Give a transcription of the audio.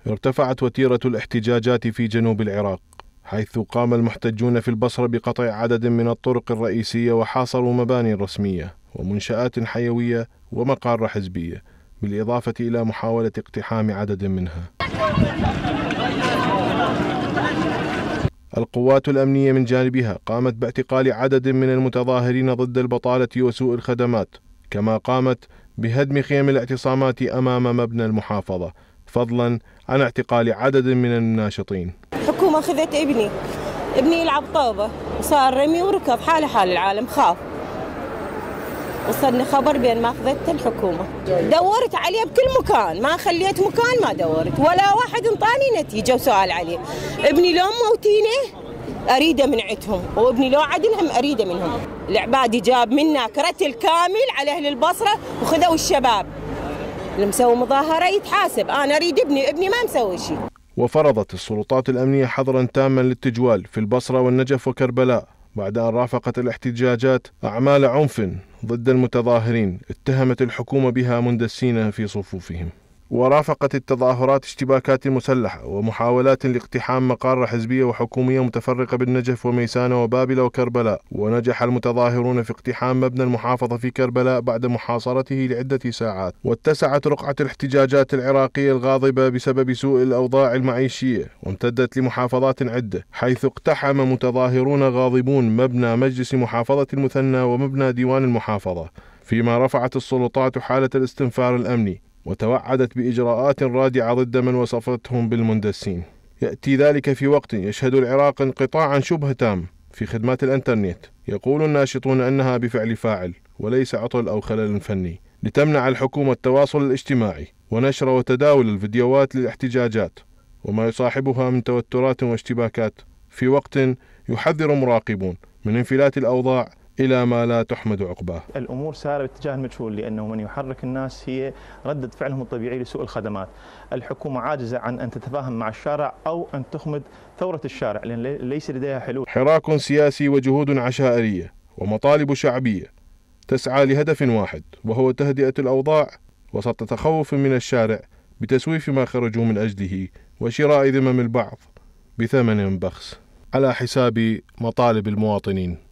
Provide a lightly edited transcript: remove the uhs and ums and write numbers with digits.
ارتفعت وتيرة الاحتجاجات في جنوب العراق، حيث قام المحتجون في البصرة بقطع عدد من الطرق الرئيسية وحاصروا مباني رسمية ومنشآت حيوية ومقار حزبية، بالإضافة إلى محاولة اقتحام عدد منها. القوات الأمنية من جانبها قامت باعتقال عدد من المتظاهرين ضد البطالة وسوء الخدمات، كما قامت بهدم خيم الاعتصامات أمام مبنى المحافظة، فضلا عن اعتقال عدد من الناشطين. الحكومة أخذت ابني يلعب طوبة وصار رمي وركض، حال العالم خاف. وصلنا خبر بين ما أخذت الحكومة، دورت عليه بكل مكان، ما خليت مكان ما دورت، ولا واحد انطاني نتيجة وسؤال عليه. ابني لو موتينه أريده من عندهم، وابني لو عدلهم أريده منهم. العبادي جاب منا كرتل كامل على أهل البصرة وخذوا الشباب. اللي مسوي مظاهرة يتحاسب، أنا أريد ابني ما مسوي شيء. وفرضت السلطات الأمنية حظرا تاما للتجوال في البصرة والنجف وكربلاء بعد أن رافقت الاحتجاجات أعمال عنف ضد المتظاهرين اتهمت الحكومة بها مندسين في صفوفهم. ورافقت التظاهرات اشتباكات مسلحة ومحاولات لاقتحام مقار حزبية وحكومية متفرقة بالنجف وميسانة وبابل وكربلاء، ونجح المتظاهرون في اقتحام مبنى المحافظة في كربلاء بعد محاصرته لعدة ساعات. واتسعت رقعة الاحتجاجات العراقية الغاضبة بسبب سوء الأوضاع المعيشية، وامتدت لمحافظات عدة، حيث اقتحم متظاهرون غاضبون مبنى مجلس محافظة المثنى ومبنى ديوان المحافظة، فيما رفعت السلطات حالة الاستنفار الأمني وتوعدت بإجراءات رادعة ضد من وصفتهم بالمندسين. يأتي ذلك في وقت يشهد العراق انقطاعا شبه تام في خدمات الإنترنت، يقول الناشطون أنها بفعل فاعل وليس عطل أو خلل فني، لتمنع الحكومة التواصل الاجتماعي ونشر وتداول الفيديوهات للاحتجاجات وما يصاحبها من توترات واشتباكات، في وقت يحذر مراقبون من انفلات الأوضاع إلى ما لا تحمد عقباه. الأمور سارة باتجاه المجهول، لأنه من يحرك الناس هي ردة فعلهم الطبيعي لسوء الخدمات. الحكومة عاجزة عن أن تتفاهم مع الشارع أو أن تخمد ثورة الشارع، لأن ليس لديها حلول. حراك سياسي وجهود عشائرية ومطالب شعبية تسعى لهدف واحد، وهو تهدئة الأوضاع وسط تخوف من الشارع بتسويف ما خرجوا من أجله وشراء ذمم البعض بثمن بخس على حساب مطالب المواطنين.